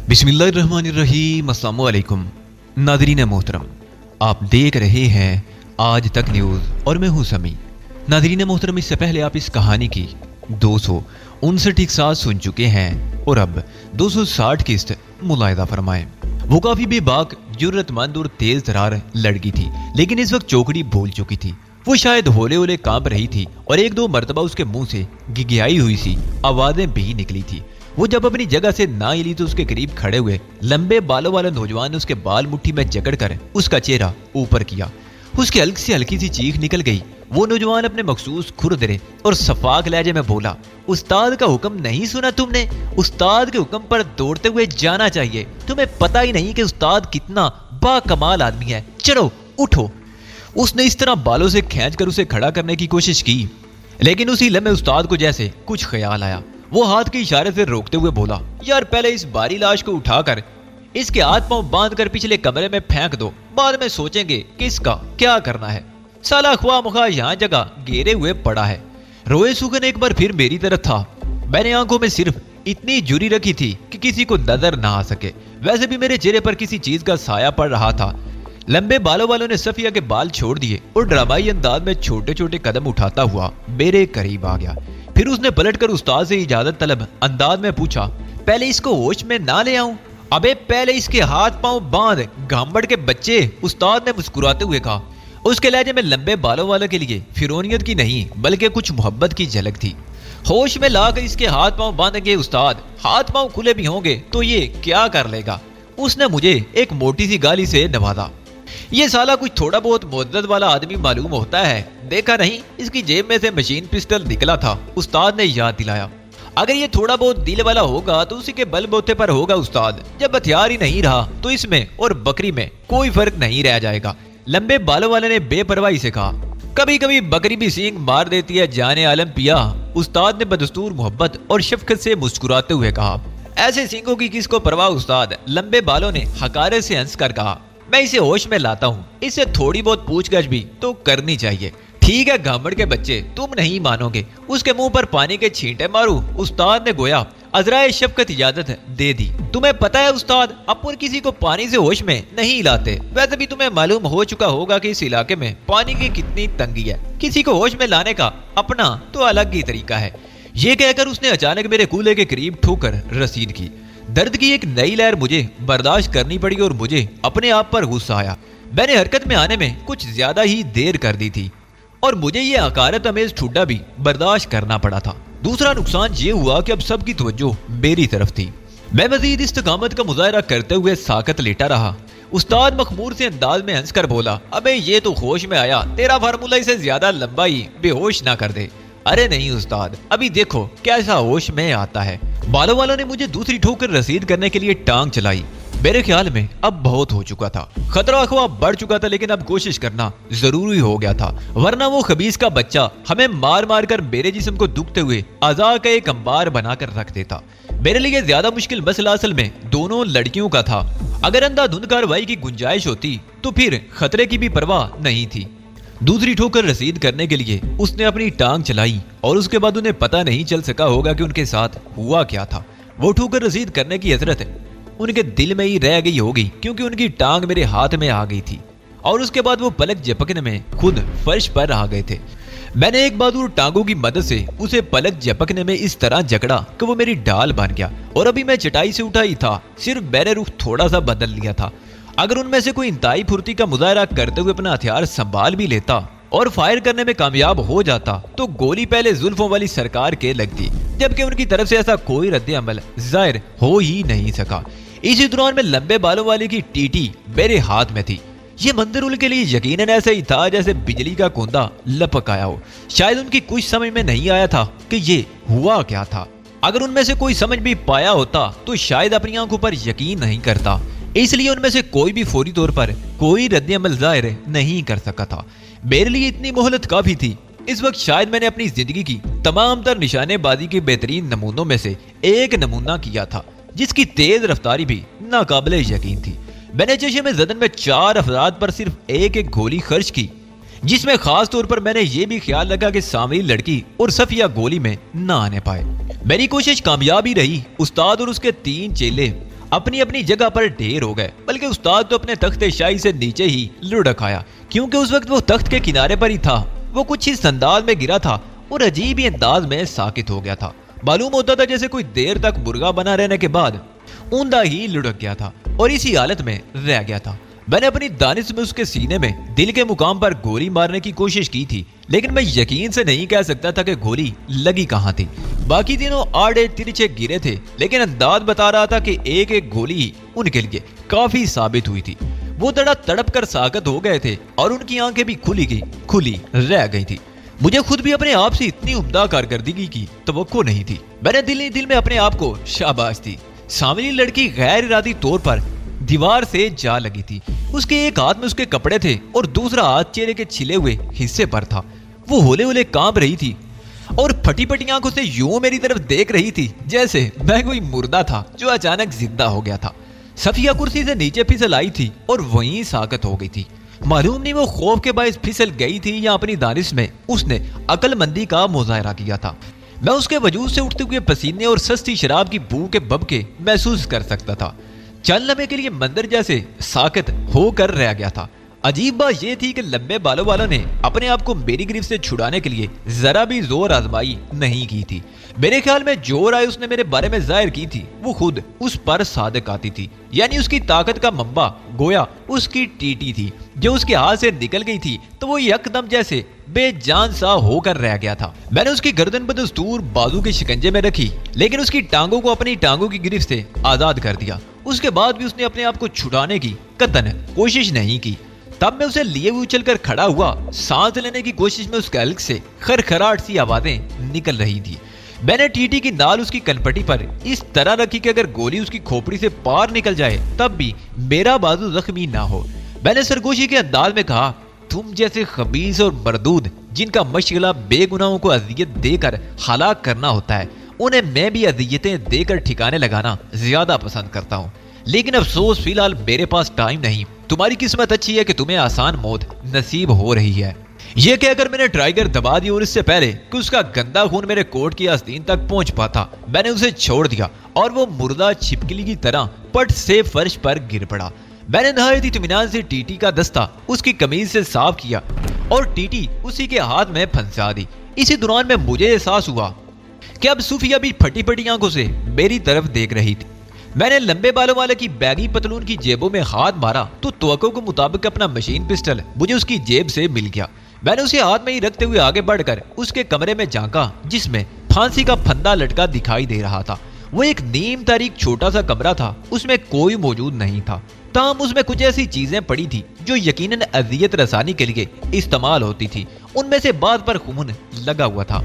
बिस्मिल्लाहिर्रहमानिर्रहीम, अस्सलामु अलैकुम। नाज़रीन मोहतरम, आप देख रहे हैं आज तक न्यूज़ और मैं हूं समी। नाज़रीन मोहतरम, इससे पहले आप इस कहानी की 259 किस्सा सुन चुके हैं और अब 260 किस्त मुलाहिजा फरमाएं। वो काफ़ी बेबाक, जुर्रतमंद और तेज तरार लड़की थी, लेकिन इस वक्त चौकड़ी भूल चुकी थी। वो शायद होले होले कांप रही थी और एक दो मरतबा उसके मुंह से गिगियाई हुई सी आवाज़ें भी निकली थी। वो जब अपनी जगह से ना हिली तो उसके करीब खड़े हुए लंबे बालों वाला नौजवान ने उसके बाल मुट्ठी में जकड़कर उसका चेहरा ऊपर किया। उसकी हल्की सी चीख निकल गई। वो नौजवान अपने मखसूस खुरदरे और सफाक लहजे में बोला, उस्ताद का हुक्म नहीं सुना तुमने? उस्ताद के हुक्म पर दौड़ते हुए जाना चाहिए। तुम्हें पता ही नहीं कि उस्ताद कितना बाकमाल आदमी है। चलो उठो। उसने इस तरह बालों से खींचकर उसे खड़ा करने की कोशिश की, लेकिन उसी लम्हे उस्ताद को जैसे कुछ ख्याल आया। वो हाथ के इशारे से रोकते हुए बोला, यार पहले इस भारी लाश को उठाकर इसके हाथ पांव बांधकर पिछले कमरे में फेंक दो, बाद में सोचेंगे कि इसका क्या करना है। साला ख्वाह मुखा यहाँ जगह घेरे हुए पड़ा है। रोए सुगन एक बार फिर मेरी तरफ था। मैंने आंखों में सिर्फ इतनी जुरी रखी थी कि किसी को नजर ना आ सके। वैसे भी मेरे चेहरे पर किसी चीज का साया पड़ रहा था। लंबे बालों वालों ने सफिया के बाल छोड़ दिए और ड्रामाई अंदाज में छोटे छोटे कदम उठाता हुआ मेरे करीब आ गया। फिर उसने पलटकर उस्ताद से इजाजत तलब अंदाज में पूछा, पहले इसको होश में ना ले आऊं? अबे पहले इसके हाथ पांव बांध, गांबड़ के बच्चे, उस्ताद ने मुस्कुराते हुए कहा। उसके लहजे में लंबे बालों वालों के लिए फिरौनियत की नहीं बल्कि कुछ मोहब्बत की झलक थी। होश में लाकर इसके हाथ पांव बांधेंगे उस्ताद, हाथ पांव खुले भी होंगे तो ये क्या कर लेगा? उसने मुझे एक मोटी सी गाली से नवाजा। ये साला कुछ थोड़ा बहुत मुद्दत वाला आदमी मालूम होता है। देखा नहीं, इसकी जेब में से मशीन पिस्टल निकला था, उस्ताद ने याद दिलाया। अगर ये थोड़ा बहुत दिल वाला होगा तो उसी के बलबूते पर होगा उस्ताद। जब हथियार ही नहीं रहा तो इसमें और बकरी में कोई फर्क नहीं रह जाएगा। लंबे बालों वाले ने बेपरवाही से कहा, कभी कभी बकरी भी सींग मार देती है जाने आलम पिया। उस्ताद ने बदस्तूर मोहब्बत और शफकत से मुस्कुराते हुए कहा। ऐसे सींगों की किसको परवाह उस्ताद? लंबे बालों ने हकारे से हंस कर कहा, मैं इसे होश में लाता हूँ। इसे थोड़ी बहुत पूछगछ भी तो करनी चाहिए। ठीक है गांबड़ के बच्चे, तुम नहीं मानोगे। उसके मुंह पर पानी के छींटे मारू? उस्ताद ने गोया अजराए शफकत इजाजत दे दी। तुम्हें पता है उस्ताद, अपन किसी को पानी से होश में नहीं लाते। वैसे भी तुम्हें मालूम हो चुका होगा कि इस इलाके में पानी की कितनी तंगी है। किसी को होश में लाने का अपना तो अलग ही तरीका है। ये कहकर उसने अचानक मेरे कूल्हे के करीब ठोकर रसीद की। दर्द की एक नई लहर मुझे बर्दाश्त करनी पड़ी और मुझे अपने आप पर गुस्सा आया। मैंने हरकत में आने में कुछ ज्यादा ही देर कर दी थी और मुझे ये हकारत अमेज ठुड्डा भी बर्दाश्त करना पड़ा था। दूसरा नुकसान ये हुआ कि अब सबकी तवज्जो मेरी तरफ थी। मैं मजीद इस्तकामत का मुजाहरा करते हुए साकत लेटा रहा। उस्ताद मखमूर से अंदाज में हंसकर बोला, अबे ये तो होश में आया, तेरा फार्मूला इसे ज्यादा लंबा ही बेहोश ना कर दे। अरे नहीं उस्ताद, अभी देखो कैसा होश में आता है। बालों वालों ने मुझे दूसरी ठोकर रसीद करने के लिए टांग चलाई। मेरे ख्याल में अब बहुत हो चुका था। खतरा अखवा बढ़ चुका था, लेकिन अब कोशिश करना जरूरी हो गया था, वरना वो खबीस का बच्चा हमें मार मार कर मेरे जिस्म को दुखते हुए आज़ा का एक अंबार बनाकर रख देता। मेरे लिए ज्यादा मुश्किल मसला असल में दोनों लड़कियों का था। अगर अंधाधुंध कार्रवाई की गुंजाइश होती तो फिर खतरे की भी परवाह नहीं थी। दूसरी ठोकर रसीद करने के लिए उसने अपनी टांग चलाई और उसके बाद उन्हें पता नहीं चल सका होगा कि उनके साथ हुआ क्या था। वो ठोकर रसीद करने की हसरत उनके दिल में ही रह गई होगी, क्योंकि उनकी टांग मेरे हाथ में आ गई थी और उसके बाद वो पलक झपकने में खुद फर्श पर आ गए थे। मैंने एक बहादुर टांगों की मदद से उसे पलक झपकने में इस तरह जकड़ा कि वो मेरी ढाल बन गया और अभी मैं चटाई से उठा ही था, सिर्फ मैंने रुख थोड़ा सा बदल लिया था। अगर उनमें से कोई इंतहाई फुर्ती का मुजाहरा करते हुए अपना हथियार संभाल भी लेता और फायर करने में कामयाब हो जाता तो गोली पहले जुल्फों वाली सरकार के लगती, जबकि उनकी तरफ से ऐसा कोई रद्द अमल जाहिर हो ही नहीं सका। इसी दौरान में लंबे बालों वाले की टीटी मेरे हाथ में थी। ये मंदिर उनके लिए यकीनन ऐसा ही था जैसे बिजली का कोंदा लपक आया हो। शायद उनकी कुछ समझ में नहीं आया था कि ये हुआ क्या था। अगर उनमें से कोई समझ भी पाया होता तो शायद अपनी आंखों पर यकीन नहीं करता, इसलिए उनमें से कोई भी फौरी तौर पर कोई रद्द अमल जाहिर नहीं कर सका था। मेरे लिए इतनी मोहलत काफी थी। इस वक्त शायद मैंने अपनी जिंदगी की तमाम तर निशानेबाजी के बेहतरीन नमूनों में से एक नमूना किया था, जिसकी तेज रफ्तारी भी नाकाबिले यकीन थी। मैंने जश्न में जदन में 4 अफराद पर सिर्फ एक एक गोली खर्च की, जिसमें खास तौर पर मैंने ये भी ख्याल रखा कि सांवली लड़की और सफिया गोली में ना आने पाए। मेरी कोशिश कामयाब ही रही। उस्ताद और उसके 3 चेले अपनी अपनी जगह पर ढेर हो गए, बल्कि उस्ताद तो अपने तख्ते शाही से नीचे ही लुढ़क आया, क्योंकि उस वक्त वो तख्त के किनारे पर ही था। वो कुछ इस अंदाज में गिरा था और अजीब ही अंदाज में साकित हो गया था। मालूम होता था जैसे कोई देर तक मुर्गा बना रहने के बाद ऊंधा ही लुढ़क गया था और इसी हालत में रह गया था। मैंने अपनी दानिश में उसके सीने में दिल के मुकाम पर गोली मारने की कोशिश की थी, लेकिन मैं यकीन से नहीं कह सकता था कि गोली लगी कहां थी। बाकी तीनों आड़े तिरछे गिरे थे, लेकिन अंदाज बता रहा था कि एक एक गोली उनके लिए काफी साबित हुई थी। वो तड़प कर साकत हो गए थे और उनकी आंखें भी खुली रह गई थी। मुझे खुद भी अपने आप से इतनी उम्दा कारकर्दगी की तवक्को नहीं थी। मैंने दिल ही दिल में अपने आप को शाबाश दी। सांवली लड़की गैर इरादी तौर पर दीवार से जा लगी थी। उसके एक हाथ में उसके कपड़े थे और दूसरा हाथ चेहरे के छिले हुए हिस्से पर था। वो होले होले कांप रही थी और फटी फटी आंखों से यूं मेरी तरफ देख रही थी जैसे मैं कोई मुर्दा था जो अचानक जिंदा हो गया था। सफिया कुर्सी से नीचे फिसल आई थी और वहीं साकत हो गई थी। मालूम नहीं वो खौफ के बायस फिसल गई थी या अपनी दानिश में उसने अकलमंदी का मुजाहरा किया था। मैं उसके वजूद से उठते हुए पसीने और सस्ती शराब की बू के बबके महसूस कर सकता था। चंद लम्हे के लिए मंदिर जैसे साकित होकर रह गया था। अजीब बात यह थी कि लंबे बालों वालों ने अपने आप को मेरी गिरफ्त से छुड़ाने के लिए जरा भी जोर आजमाई नहीं की थी। मेरे ख्याल में जो राय उसने मेरे बारे में जाहिर की थी वो खुद उस पर सादक आती थी। यानी उसकी ताकत का मंबा गोया उसकी टीटी थी, जो उसके हाथ से निकल गई थी तो वो यकदम जैसे बेजान सा होकर रह गया था। मैंने उसकी गर्दन बदस्तूर बाजू के शिकंजे में रखी, लेकिन उसकी टांगों को अपनी टांगों की गिरफ्त से आजाद कर दिया। उसके बाद भी उसने अपने आप को छुड़ाने की कतन कोशिश नहीं की। तब मैं उसे लिए हुए उछलकर खड़ा हुआ। सांस लेने की कोशिश में उसके हल्क से खरखराट सी आवाजें निकल रही थी। मैंने टीटी की नाल उसकी कनपटी पर इस तरह रखी कि अगर गोली उसकी खोपड़ी से पार निकल जाए तब भी मेरा बाजू जख्मी ना हो। मैंने सरगोशी के अंदाज में कहा, तुम जैसे खबीस और मरदूद जिनका मशगला बेगुनाहों को अजियत देकर हलाक करना होता है, उन्हें मैं भी अजियतें देकर ठिकाने लगाना ज्यादा पसंद करता हूँ। लेकिन अफसोस फिलहाल मेरे पास टाइम नहीं। तुम्हारी किस्मत अच्छी है कि तुम्हें आसान मौत नसीब हो रही है। यह कहकर मैंने ट्राइगर दबा दी और इससे पहले कि उसका गंदा खून मेरे कोट की आस्तीन तक पहुंच पाता मैंने उसे छोड़ दिया और वो मुर्दा छिपकली की तरह पट से फर्श पर गिर पड़ा। मैंने नहायत इत्मीनान से टीटी का दस्ता उसकी कमीज से साफ किया और टीटी उसी के हाथ में फंसा दी। इसी दौरान में मुझे एहसास हुआ कि अब सूफिया भी फटी फटी आंखों से मेरी तरफ देख रही थी। मैंने लंबे बालों वाले की बैगी पतलून की जेबों में हाथ मारा तो तवक्को के मुताबिक अपना मशीन पिस्टल मुझे उसकी जेब से मिल गया। मैंने उसे हाथ में ही रखते हुए आगे बढ़कर उसके कमरे में झांका, जिसमें फांसी का फंदा लटका दिखाई दे रहा था। वो एक नीम तारीख छोटा सा कमरा था, उसमें कोई मौजूद नहीं था। ताहम उसमें कुछ ऐसी चीजें पड़ी थी जो यकीनन अजियत रसानी के लिए इस्तेमाल होती थी। उनमें से बात पर खून लगा हुआ था।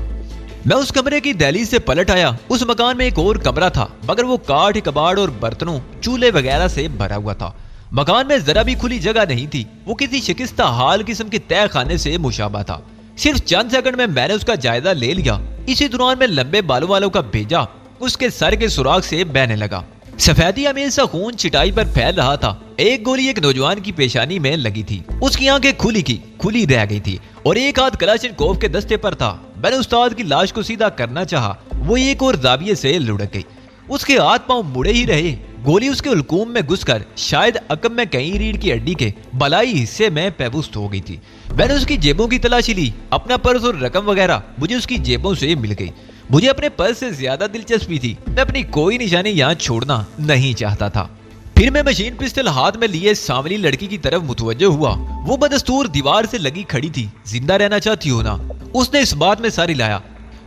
मैं उस कमरे की दहलीज से पलट आया। उस मकान में एक और कमरा था, मगर वो काठ कबाड़ और बर्तनों चूल्हे वगैरह से भरा हुआ था। मकान में जरा भी खुली जगह नहीं थी। वो किसी शिकस्ता हाल किस्म के तय खाने से मुशाबा था। सिर्फ चंद सेकंड में मैंने उसका जायजा ले लिया। इसी दौरान में लंबे बालों वालों का भेजा उसके सर के सुराग से बहने लगा। सफेदी अमीर सा खून चिटाई पर फैल रहा था। एक गोली एक नौजवान की पेशानी में लगी थी। उसकी आंखें खुली रह गई थी और एक हाथ कलाशनकोव के दस्ते पर था। मैंने उस्ताद की लाश को सीधा करना चाहा, वो एक और जाविये से लुढ़क गई। उसके हाथ पांव मुड़े ही रहे। गोली उसके उल्कूम में घुसकर शायद अकब में कहीं रीढ़ की हड्डी के बलाई हिस्से में पेबुस्त हो गई थी। मैंने उसकी जेबों की तलाशी ली। अपना पर्स और रकम वगैरह मुझे उसकी जेबों से मिल गई। मुझे अपने पर्स से ज्यादा दिलचस्पी थी। मैं अपनी कोई निशानी यहाँ छोड़ना नहीं चाहता था। फिर मैं मशीन पिस्टल हाथ में लिए सांवली लड़की की तरफ मुतवज्जो हुआ। वो बदस्तूर दीवार से लगी खड़ी थी। जिंदा रहना चाहती हो ना? उसने इस बात में सारी लाया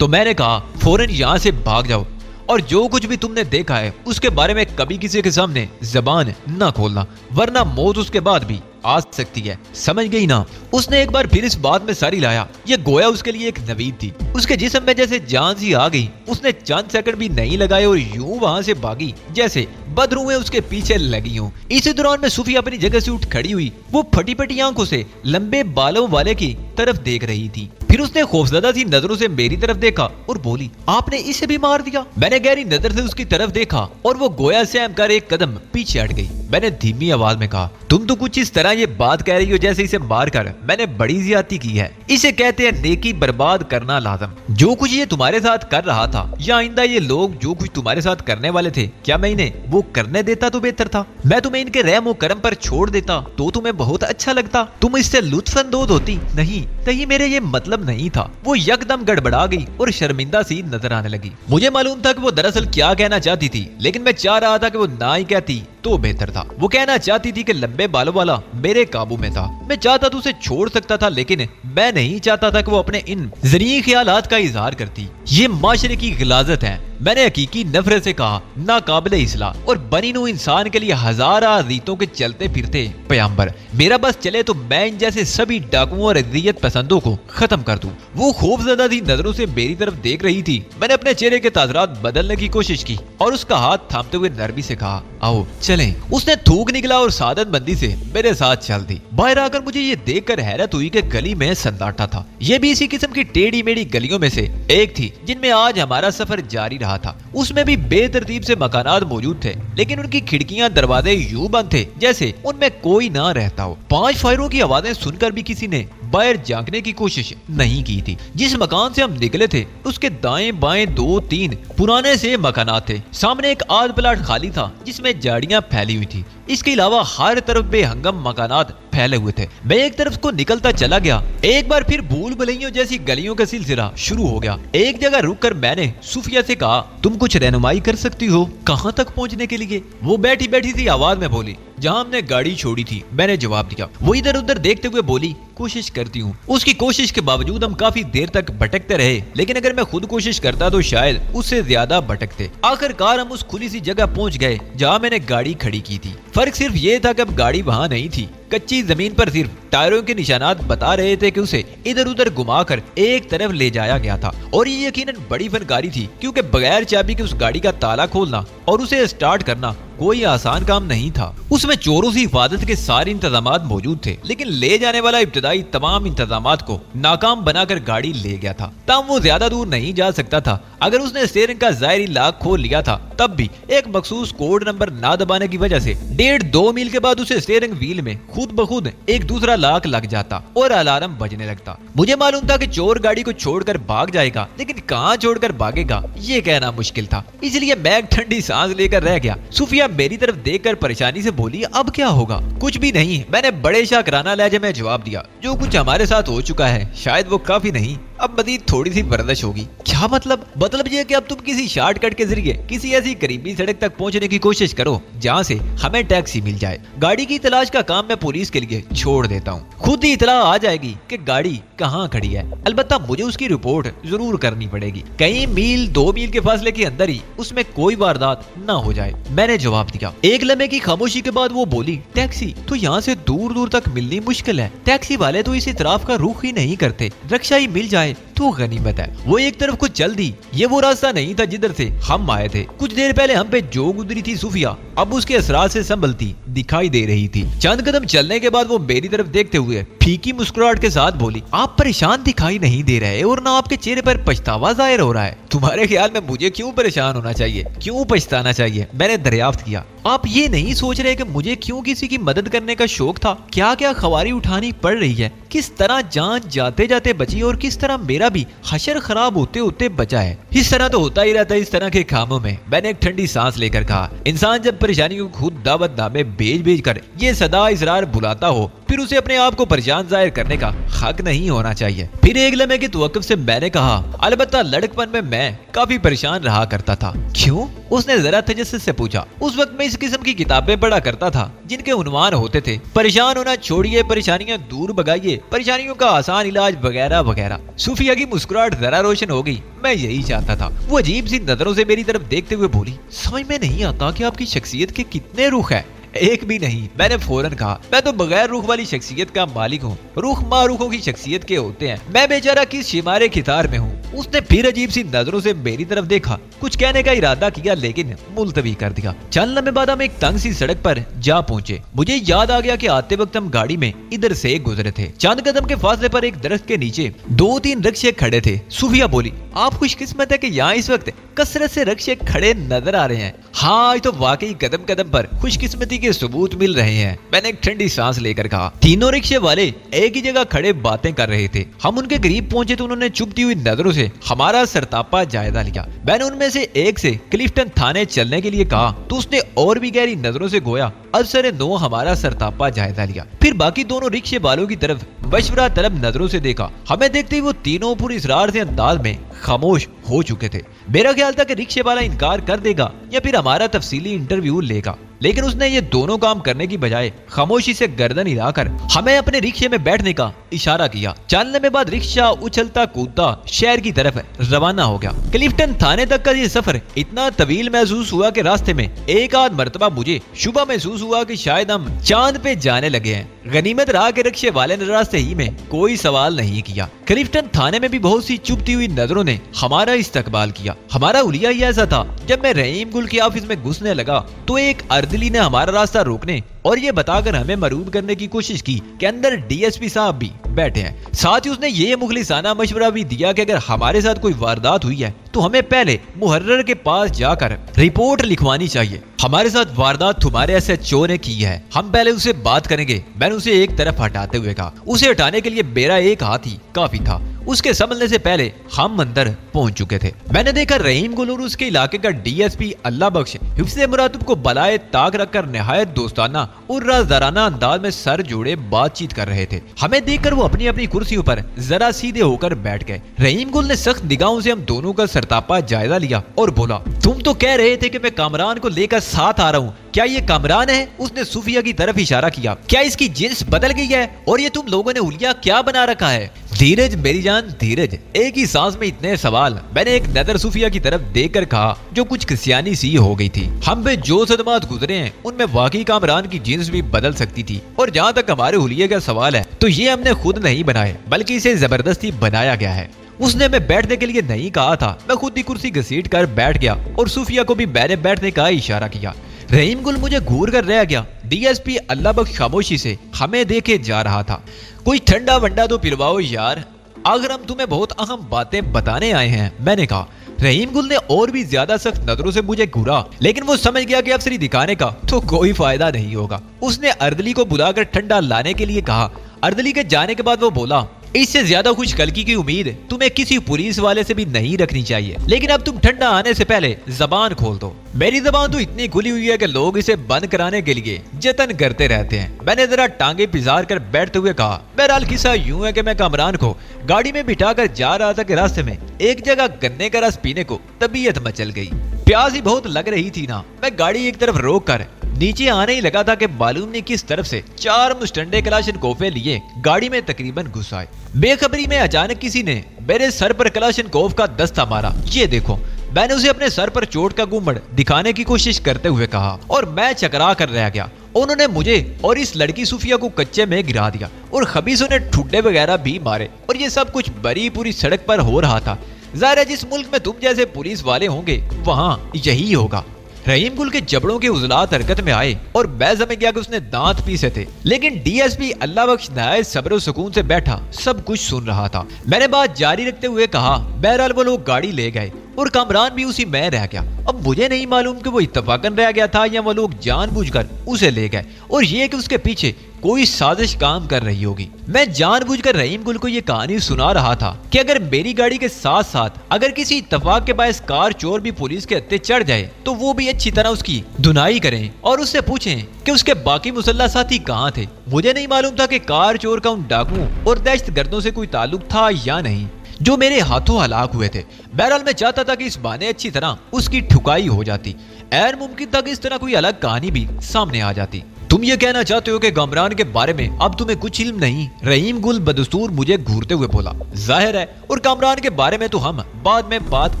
तो मैंने कहा, फौरन यहाँ से भाग जाओ और जो कुछ भी तुमने देखा है उसके बारे में कभी किसी के सामने जबान न खोलना, वरना मौत उसके बाद भी आ सकती है। समझ गई ना? उसने एक बार फिर इस बात में सारी लाया। ये गोया उसके लिए एक नवीद थी। उसके जिस्म में जैसे जान सी आ गई। उसने चंद सेकंड भी नहीं लगाए और यूं वहां से भागी जैसे बदरूएं उसके पीछे लगी हों। इसी दौरान में सूफी अपनी जगह से उठ खड़ी हुई। वो फटी फटी आंखों से लंबे बालों वाले की तरफ देख रही थी। फिर उसने खौफजदा सी नजरों से मेरी तरफ देखा और बोली, आपने इसे भी मार दिया? मैंने गहरी नजर से उसकी तरफ देखा और वो गोया सहम कर एक कदम पीछे हट गई। मैंने धीमी आवाज में कहा, तुम तो कुछ इस तरह ये बात कह रही हो जैसे इसे मारकर मैंने बड़ी ज्यादती की है। इसे कहते हैं नेकी बर्बाद करना लाजम। जो कुछ ये तुम्हारे साथ कर रहा था या आइंदा ये लोग जो कुछ तुम्हारे साथ करने वाले थे, क्या मैं इन्हें वो करने देता तो बेहतर था। मैं तुम्हें इनके रहम और करम पर छोड़ देता तो तुम्हें बहुत अच्छा लगता, तुम इससे लुत्फअंदोज होती। नहीं नहीं, मेरे ये मतलब नहीं था। वो यकदम गड़बड़ा गई और शर्मिंदा सी नजर आने लगी। मुझे मालूम था कि वो दरअसल क्या कहना चाहती थी, लेकिन मैं चाह रहा था कि वो ना ही कहती तो बेहतर था। वो कहना चाहती थी कि लंबे बालों वाला मेरे काबू में था। मैं चाहता तो उसे छोड़ सकता था, लेकिन मैं नहीं चाहता था कि वो अपने इन ज़रीई ख्यालात का इजहार करती। ये माशरे की गिलाजत है। मैंने हकीकी नफरत से कहा, नाकाबिले इस्लाह और बनी नू इंसान के लिए हजारा अजीतों के चलते फिरते पैगंबर, मेरा बस चले तो मैं इन जैसे सभी डाकुओं और अजियत पसंदों को खत्म कर दूं। वो खौफजदा सी नजरों से मेरी तरफ देख रही थी। मैंने अपने चेहरे के तासरात बदलने की कोशिश की और उसका हाथ थामते हुए नरमी से कहा, आओ चलें। उसने थूक निकला और सादत बंदी से मेरे साथ चल दी। बाहर आकर मुझे ये देखकर हैरत हुई कि गली में सन्नाटा था। ये भी इसी किस्म की टेढ़ी मेढ़ी गलियों में से एक थी जिनमें आज हमारा सफर जारी रहा था। उसमें भी बेतरतीब से मकानात मौजूद थे, लेकिन उनकी खिड़कियां दरवाजे यूं बंद थे जैसे उनमें कोई ना रहता हो। 5 फायरों की आवाजें सुनकर भी किसी ने बाहर झांकने की कोशिश नहीं की थी। जिस मकान से हम निकले थे उसके दाएं बाएं 2-3 पुराने से मकानात थे। सामने एक आध प्लाट खाली था जिसमें झाड़ियां फैली हुई थी। इसके अलावा हर तरफ बेहंगम मकानात फैले हुए थे। मैं एक तरफ को निकलता चला गया। एक बार फिर भूल भुलैयों जैसी गलियों का सिलसिला शुरू हो गया। एक जगह रुककर मैंने सूफिया से कहा, तुम कुछ रहनुमाई कर सकती हो कहां तक पहुंचने के लिए? वो बैठी बैठी सी आवाज में बोली, जहां हमने गाड़ी छोड़ी थी। मैंने जवाब दिया। वो इधर उधर देखते हुए बोली, कोशिश करती हूँ। उसकी कोशिश के बावजूद हम काफी देर तक भटकते रहे, लेकिन अगर मैं खुद कोशिश करता तो शायद उससे ज्यादा भटकते। आखिरकार हम उस खुली सी जगह पहुंच गए जहाँ मैंने गाड़ी खड़ी की थी। फर्क सिर्फ ये था कि अब गाड़ी वहाँ नहीं थी। कच्ची जमीन पर सिर्फ टायरों के निशानात बता रहे थे कि उसे इधर उधर घुमाकर एक तरफ ले जाया गया था। और ये यकीनन बड़ी फनकारी थी, क्योंकि बगैर चाबी के उस गाड़ी का ताला खोलना और उसे स्टार्ट करना कोई आसान काम नहीं था। उसमें चोरों से हिफाजत के सारे इंतजामात मौजूद थे, लेकिन ले जाने वाला इब्तदाई तमाम इंतजामात को नाकाम बनाकर गाड़ी ले गया था। तब वो ज्यादा दूर नहीं जा सकता था। अगर उसने स्टीयरिंग का ज़ाहिरी लॉक खोल लिया था, तब भी एक मखसूस कोड नंबर ना दबाने की वजह से 1.5-2 मील के बाद उसे स्टीयरिंग व्हील में खुद ब खुद एक दूसरा लॉक लग जाता और अलार्म बजने लगता। मुझे मालूम था कि चोर गाड़ी को छोड़कर भाग जाएगा, लेकिन कहाँ छोड़कर भागेगा ये कहना मुश्किल था। इसलिए मैं एक ठंडी सांस लेकर रह गया। सूफिया मेरी तरफ देखकर परेशानी से बोली, अब क्या होगा? कुछ भी नहीं, मैंने बड़े शाकराना लहजे में जवाब दिया। जो कुछ हमारे साथ हो चुका है शायद वो काफी नहीं, अब मजीद थोड़ी सी बर्दाश्त होगी। क्या मतलब? मतलब ये कि अब तुम किसी शॉर्टकट के जरिए किसी ऐसी करीबी सड़क तक पहुंचने की कोशिश करो जहां से हमें टैक्सी मिल जाए। गाड़ी की तलाश का काम मैं पुलिस के लिए छोड़ देता हूँ। खुद ही इतला आ जाएगी कि गाड़ी कहाँ खड़ी है। अलबत्ता मुझे उसकी रिपोर्ट जरूर करनी पड़ेगी, कई मील 2 मील के फासले के अंदर ही उसमें कोई वारदात न हो जाए। मैंने जवाब दिया। एक लम्हे की खामोशी के बाद वो बोली, टैक्सी तो यहाँ से दूर दूर तक मिलनी मुश्किल है। टैक्सी वाले तो इस इतराफ का रुख ही नहीं करते। रिक्शा ही मिल जाए तो गनीमत है। वो एक तरफ को चल दी। ये वो रास्ता नहीं था जिधर से हम आए थे। कुछ देर पहले हम पे जो गुजरी थी सूफिया अब उसके असरात से संभलती दिखाई दे रही थी। चंद कदम चलने के बाद वो मेरी तरफ देखते हुए फीकी मुस्कुराहट के साथ बोली, आप परेशान दिखाई नहीं दे रहे और ना आपके चेहरे पर पछतावा जाहिर हो रहा है। तुम्हारे ख्याल में मुझे क्यों परेशान होना चाहिए, क्यों पछताना चाहिए? मैंने दरियाफ्त किया। आप ये नहीं सोच रहे कि मुझे क्यों किसी की मदद करने का शौक था? क्या क्या खवारी उठानी पड़ रही है, किस तरह जान जाते जाते बची और किस तरह मेरा भी हशर खराब होते होते बचा है। इस तरह तो होता ही रहता है इस तरह के कामों में। मैंने एक ठंडी सांस लेकर कहा, इंसान जब परेशानियों को खुद दावत नामे भेज भेज कर ये सदा इसरार बुलाता हो, फिर उसे अपने आप को परेशान जाहिर करने का हक नहीं होना चाहिए। फिर एक लम्हे की तवक्कुफ से मैंने कहा, अलबत्ता लड़कपन में मैं काफी परेशान रहा करता था। क्यों? उसने जरा तजस्सुस से पूछा। उस वक्त मैं इस किस्म की किताबें पढ़ा करता था जिनके उन्वान होते थे, परेशान होना छोड़िए, परेशानियां दूर भगाइए, परेशानियों का आसान इलाज वगैरह वगैरह। सूफिया की मुस्कुराहट जरा रोशन हो गई। मैं यही चाहता था। वो अजीब सी नजरों से मेरी तरफ देखते हुए बोली, समझ में नहीं आता कि आपकी शख्सियत के कितने रुख है। एक भी नहीं, मैंने फौरन कहा। मैं तो बगैर रुख वाली शख्सियत का मालिक हूँ। रुख मारूखों की शख्सियत के होते हैं। मैं बेचारा किस शिमारे कितार में हूँ। उसने फिर अजीब सी नजरों से मेरी तरफ देखा, कुछ कहने का इरादा किया लेकिन मुलतवी कर दिया। चंद लम्हे बाद हम एक तंग सी सड़क पर जा पहुंचे। मुझे याद आ गया कि आते वक्त हम गाड़ी में इधर से गुजरे थे। चंद कदम के फासले पर एक दरख्त के नीचे 2-3 रिक्शे खड़े थे। सूफिया बोली, आप खुशकिस्मत है कि यहाँ इस वक्त कसरत से रिक्शे खड़े नजर आ रहे हैं। हाँ, तो वाकई कदम कदम पर खुशकिस्मती के सबूत मिल रहे हैं। मैंने एक ठंडी सांस लेकर कहा। तीनों रिक्शे वाले एक ही जगह खड़े बातें कर रहे थे। हम उनके करीब पहुंचे तो उन्होंने चुभती हुई नजरों से हमारा सरतापा जायजा लिया। मैंने उनमें से एक से क्लिफ्टन थाने चलने के लिए कहा तो उसने और भी गहरी नजरों से गोया अफसर नो हमारा सरतापा जायजा लिया। फिर बाकी दोनों रिक्शे वालों की तरफ मशवरा तलब नजरों से देखा। हमें देखते ही वो तीनों पूरी इसरार से अंदाज में खामोश हो चुके थे। मेरा ख्याल था कि रिक्शे वाला इनकार कर देगा या फिर हमारा तफसीली इंटरव्यू लेगा, लेकिन उसने ये दोनों काम करने की बजाय खामोशी से गर्दन हिलाकर हमें अपने रिक्शे में बैठने का इशारा किया। चलने में बाद रिक्शा उछलता कूदता शहर की तरफ रवाना हो गया। क्लिफ्टन थाने तक का ये सफर इतना तवील महसूस हुआ कि रास्ते में एक आध मरतबा मुझे शुबा महसूस हुआ कि शायद हम चांद पे जाने लगे हैं। गनीमत रहा कि रिक्शे वाले ने रास्ते ही में कोई सवाल नहीं किया। क्लिफ्टन थाने में भी बहुत सी चुभती हुई नजरों ने हमारा इस्तकबाल किया। हमारा हुलिया ही ऐसा था, जब मैं रहीम गुल के ऑफिस में घुसने लगा तो एक अर्दली ने हमारा रास्ता रोकने और ये बताकर हमें मरूब करने की कोशिश की कि अंदर डीएसपी साहब भी बैठे हैं। साथ ही उसने ये मुखलिसाना मशवरा भी दिया कि अगर हमारे साथ कोई वारदात हुई है तो हमें पहले मुहर्रर के पास जाकर रिपोर्ट लिखवानी चाहिए। हमारे साथ वारदात तुम्हारे एसएचओ ने की है, हम पहले उससे बात करेंगे। मैंने उसे एक तरफ हटाते हुए कहा। उसे हटाने के लिए मेरा एक हाथ ही काफी था। उसके संभलने से पहले हम अंदर पहुंच चुके थे। मैंने देखा रहीम गुल और उसके इलाके का डीएसपी अल्लाह बख्श हिफ्ज़े मुरातब को बलाए ताक रखकर निहायत दोस्ताना और राजदाराना अंदाज में सर जोड़े बातचीत कर रहे थे। हमें देखकर वो अपनी अपनी कुर्सियों पर जरा सीधे होकर बैठ गए। रहीम गुल ने सख्त निगाहों से हम दोनों का सरतापा जायजा लिया और बोला, तुम तो कह रहे थे कि मैं कामरान को लेकर साथ आ रहा हूँ, क्या ये कामरान है? उसने सूफिया की तरफ इशारा किया। क्या इसकी जिन्स बदल गई है और ये तुम लोगों ने हुलिया क्या बना रखा है? धीरज मेरी जान धीरज। एक ही सांस में इतने सवाल। मैंने एक नजर सूफिया की तरफ देखकर कहा, जो कुछ किसियानी सी हो गई थी। हम पे जो सदमात गुजरे हैं उनमें वाकई कामरान की जिन्स भी बदल सकती थी। और जहाँ तक हमारे हुलिये का सवाल है तो ये हमने खुद नहीं बनाए बल्कि इसे जबरदस्ती बनाया गया है। उसने मैं बैठने के लिए नहीं कहा था। मैं खुद ही कुर्सी घसीट कर बैठ गया और सूफिया को भी मैंने बैठने का इशारा किया। रहीम गुल मुझे घूर कर रह गया। डीएसपी अल्लाह बख्श खामोशी से हमें देखे जा रहा था। कोई ठंडा वंडा तो पिलवाओ यार, अगर हम तुम्हें बहुत अहम बातें बताने आए हैं, मैंने कहा। रहीम गुल ने और भी ज्यादा सख्त नजरों से मुझे घूरा, लेकिन वो समझ गया कि अफसरी दिखाने का तो कोई फायदा नहीं होगा। उसने अर्दली को बुलाकर ठंडा लाने के लिए कहा। अर्दली के जाने के बाद वो बोला, इससे ज्यादा खुश कलकी की उम्मीद तुम्हें किसी पुलिस वाले से भी नहीं रखनी चाहिए, लेकिन अब तुम ठंडा आने से पहले जबान खोल दो। मेरी जबान तो इतनी खुली हुई है कि लोग इसे बंद कराने के लिए जतन करते रहते हैं। मैंने जरा टांगे पिजार कर बैठते हुए कहा। बहरहाल किस्सा यूं है कि मैं कामरान को गाड़ी में बिठाकर जा रहा था कि रास्ते में एक जगह गन्ने का रस पीने को तबीयत मचल गई। प्यास ही बहुत लग रही थी ना। मैं गाड़ी एक तरफ रोक कर नीचे आने ही लगा था कि मालूम नहीं किस तरफ से 4 मुस्टंडे कलाशनकोफे लिए गाड़ी में तकरीबन घुस आए। बेखबरी में अचानक किसी ने मेरे सर पर कलाशनकोफ का दस्ता मारा। ये देखो। मैंने उसे अपने सर पर चोट का गुम्बद दिखाने की कोशिश करते हुए कहा और मैं चकरा कर रह गया। उन्होंने मुझे और इस लड़की सूफिया को कच्चे में गिरा दिया और खबीसों ने ठुड्डे वगैरह भी मारे और ये सब कुछ बड़ी पूरी सड़क पर हो रहा था। जाहिर है जिस मुल्क में तुम जैसे पुलिस वाले होंगे वहाँ यही होगा। रहीम गुल के जबड़ों के उजलात हरकत में आए और मैं समझ गया कि उसने दांत पीसे थे, लेकिन डीएसपी अल्लाह बख्श नहायत सब्र और सुकून से बैठा सब कुछ सुन रहा था। मैंने बात जारी रखते हुए कहा, बहरहाल वो लोग गाड़ी ले गए और कामरान भी उसी में रह गया। अब मुझे नहीं मालूम कि वो इत्तफाकन रह गया था या वो लोग जानबूझकर उसे ले गए और ये कि उसके पीछे कोई साजिश काम कर रही होगी। मैं जानबूझकर रहीम गुल को ये कहानी सुना रहा था कि अगर मेरी गाड़ी के साथ साथ अगर किसी इत्तफाक के बायस कार चोर भी पुलिस के हत्थे चढ़ जाए तो वो भी अच्छी तरह उसकी धुनाई करें और उससे पूछें कि उसके बाकी मुसल्ला साथी कहाँ थे। मुझे नहीं मालूम था कि कार चोर का उन डाकुओं और दहशतगर्दों से कोई ताल्लुक था या नहीं जो मेरे हाथों हलाक हुए थे। बहरहाल मैं चाहता था कि इस बहाने अच्छी तरह उसकी ठुकाई हो जाती। ऐन मुमकिन था कि इस तरह कोई अलग कहानी भी सामने आ जाती। तुम ये कहना चाहते हो कि कामरान के बारे में अब तुम्हें कुछ इल्म नहीं? रहीम गुल बदस्तूर मुझे घूरते हुए बोला। जाहिर है, और कामरान के बारे में तो हम बाद में बात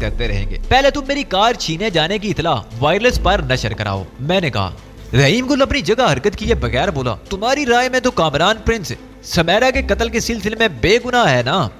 करते रहेंगे। पहले तुम मेरी कार छीने जाने की इतला वायरलेस पर नशर कराओ, मैंने कहा। रहीम गुल अपनी जगह हरकत किए बगैर बोला, तुम्हारी राय में तो कामरान प्रिंस समैरा के कत्ल के सिलसिले में बेगुनाह है ना?